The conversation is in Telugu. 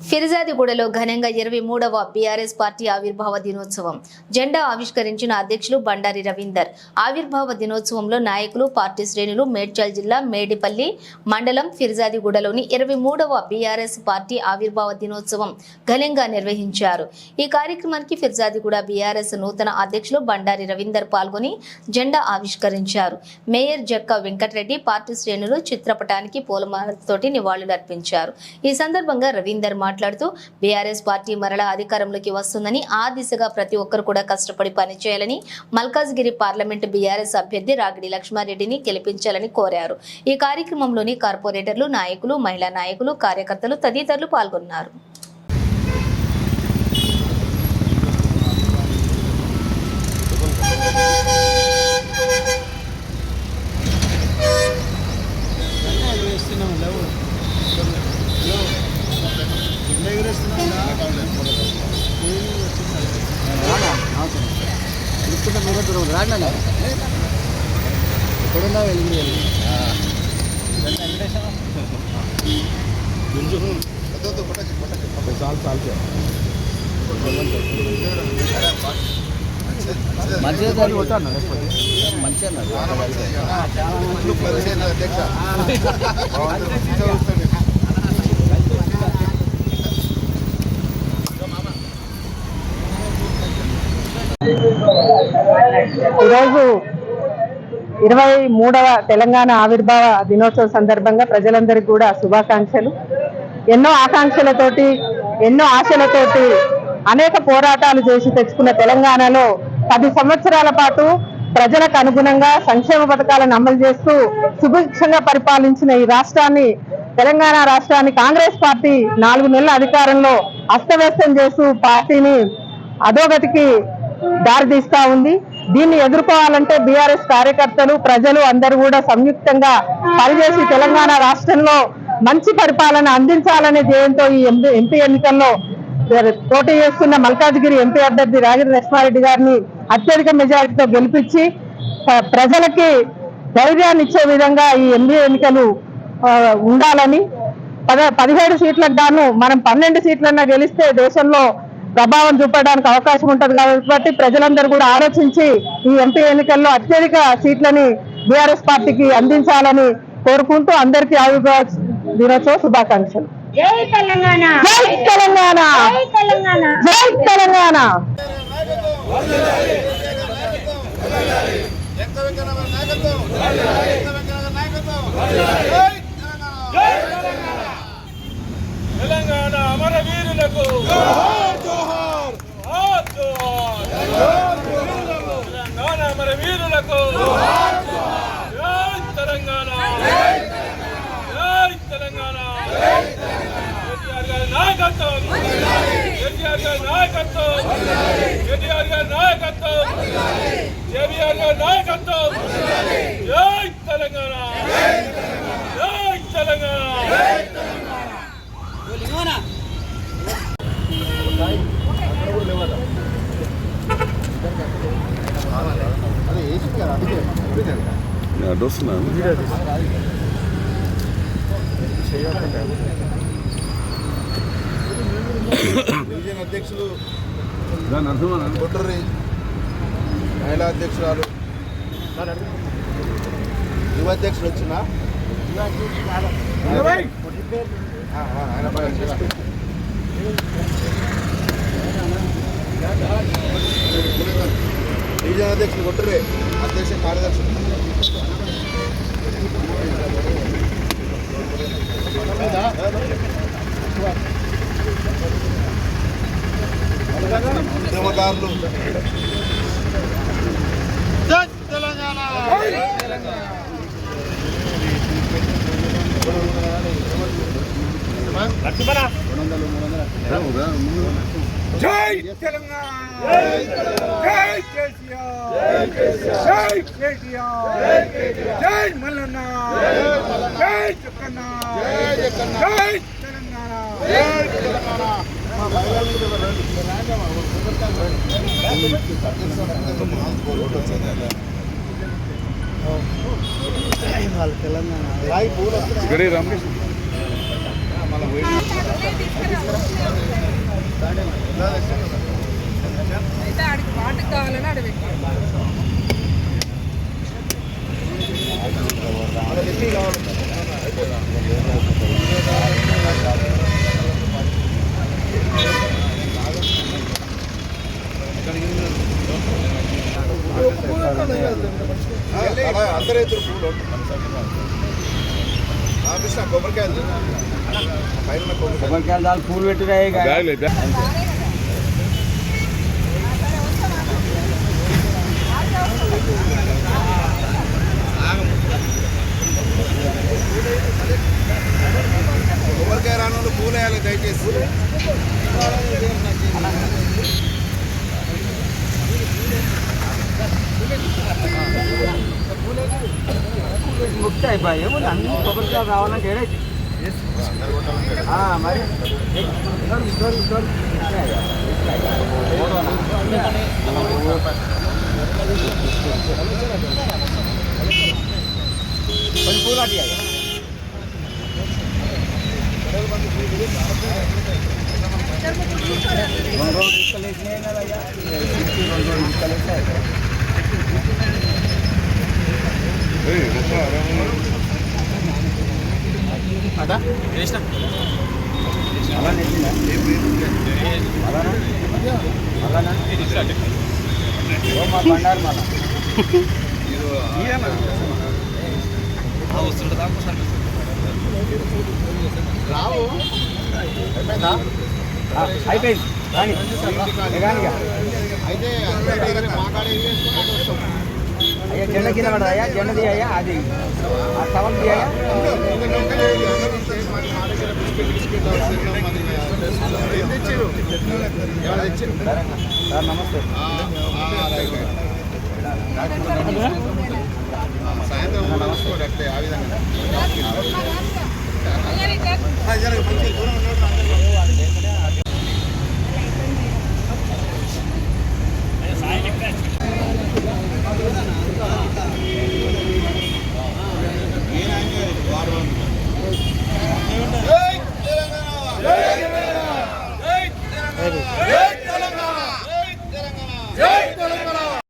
ఫిర్జాదిగూడలో ఘనంగా 23వ బీఆర్ఎస్ పార్టీ ఆవిర్భావ దినోత్సవం జెండా ఆవిష్కరించిన అధ్యక్షులు బండారి రవీందర్. ఆవిర్భావ దినోత్సవంలో నాయకులు, పార్టీ శ్రేణులు మేడ్చల్ జిల్లా మేడిపల్లి మండలం ఫిర్జాదిగూడలోని 23వ బీఆర్ఎస్ పార్టీ ఆవిర్భావ దినోత్సవం ఘనంగా నిర్వహించారు. ఈ కార్యక్రమానికి ఫిర్జాదిగూడ బీఆర్ఎస్ నూతన అధ్యక్షులు బండారి రవీందర్ పాల్గొని జెండా ఆవిష్కరించారు. మేయర్ జక్క వెంకటరెడ్డి, పార్టీ శ్రేణులు చిత్రపటానికి పూలమాలతోటి నివాళులర్పించారు. ఈ సందర్భంగా రవీందర్ మాట్లాడుతూ బీఆర్ఎస్ పార్టీ మరలా అధికారంలోకి వస్తుందని, ఆ దిశగా ప్రతి ఒక్కరు కూడా కష్టపడి పనిచేయాలని, మల్కాజ్గిరి పార్లమెంటు బీఆర్ఎస్ అభ్యర్థి రాగిడి లక్ష్మారెడ్డిని గెలిపించాలని కోరారు. ఈ కార్యక్రమంలోని కార్పొరేటర్లు, నాయకులు, మహిళా నాయకులు, కార్యకర్తలు తదితరులు పాల్గొన్నారు. ఎక్కడున్నా వెళ్ళి మంచిగా దాన్ని కొట్టాను మంచిగా ఈరోజు 23వ తెలంగాణ ఆవిర్భావ దినోత్సవం సందర్భంగా ప్రజలందరికీ కూడా శుభాకాంక్షలు. ఎన్నో ఆకాంక్షలతోటి, ఎన్నో ఆశలతోటి అనేక పోరాటాలు చేసి తెచ్చుకున్న తెలంగాణలో 10 సంవత్సరాల పాటు ప్రజలకు అనుగుణంగా సంక్షేమ పథకాలను అమలు చేస్తూ సుభిక్షంగా పరిపాలించిన ఈ రాష్ట్రాన్ని, తెలంగాణ రాష్ట్రాన్ని కాంగ్రెస్ పార్టీ 4 నెలల అధికారంలో అస్తవ్యస్తం చేస్తూ పార్టీని అధోగతికి దారితీస్తా ఉంది. దీన్ని ఎదుర్కోవాలంటే బీఆర్ఎస్ కార్యకర్తలు, ప్రజలు అందరూ కూడా సంయుక్తంగా పనిచేసి తెలంగాణ రాష్ట్రంలో మంచి పరిపాలన అందించాలనే ధ్యేయంతో ఈ ఎంపీ ఎన్నికల్లో పోటీ చేస్తున్న మల్కాజ్గిరి ఎంపీ అభ్యర్థి రాగిడి లక్ష్మారెడ్డి గారిని అత్యధిక మెజారిటీతో గెలిపించి ప్రజలకి ధైర్యాన్ని ఇచ్చే విధంగా ఈ ఎంపీ ఎన్నికలు ఉండాలని, 17 సీట్లకు గాను మనం 12 సీట్లన్నా గెలిస్తే దేశంలో ప్రభావం చూపడానికి అవకాశం ఉంటుంది కాబట్టి ప్రజలందరూ కూడా ఆలోచించి ఈ ఎంపీ ఎన్నికల్లో అత్యధిక సీట్లని బీఆర్ఎస్ పార్టీకి అందించాలని కోరుకుంటూ అందరికీ ఆవిర్భావ దినోత్సవ శుభాకాంక్షలు. జై తెలంగాణ, జై తెలంగాణ, జై తెలంగాణ, జై తెలంగాణ. తెలంగాణ అమరవీరులకు తెలంగాణ అమరవీరులకు జై తెలంగాణ, జై తెలంగాణ. కేటీఆర్ గారి నాయకత్వం, కేటీఆర్ గారి నాయకత్వం, కేటీఆర్ గారి నాయకత్వం, కేటీఆర్ గారి నాయకత్వం. జై తెలంగాణ, జై తెలంగాణ. డివిజన్ అధ్యక్షులు కొట్టర్రి, మహిళా అధ్యక్షురాలు, యువ అధ్యక్షులు వచ్చిన డివిజన్ అధ్యక్షులు కొట్టర్రి, అధ్యక్ష కార్యదర్శి ఉద్యమకారులు. జై తెలంగాణ, జై తెలంగాణ, జై కేసీఆర్, జై కేటీఆర్, జై మల్లన్న, జై జక్కన్న, జై తెలంగాణ. తెలంగాణ అయితే ఆడికి వాటికి కావాలని అడవి అందరూ ఇద్దరు పూలు కృష్ణ కొబ్బరికాయలు పైన కొబ్బరికాయలు దాని పూలు పెట్టినాయి కొబ్బరికాయ రాని వాళ్ళు పూలు వేయాలి దయచేసి. ముక్తి అయిపోయి ఏముంది అన్ని కొబ్బరికాయలు రావాలంటే ఏడైతే మరి కొంచెం పూలు అట్టి రెండు రోజులు తీసుకెళ్ళేసినాయి కదా అయ్యా, 2 రోజులు తీసుకెళ్ళేసాయి. అలా నెట్టిందా అలానా మా బండారు మన రావు అయిపోయిందా? అయిపోయింది కానీ కానీ అయితే మాట్లాడే అయ్యా జెండ కింద పడదు అయ్యా, జెండది అయ్యా, అది ఆ టవల్ది అయ్యా. సార్ నమస్తే. సాయంత్రం నమస్తే ఆ విధంగా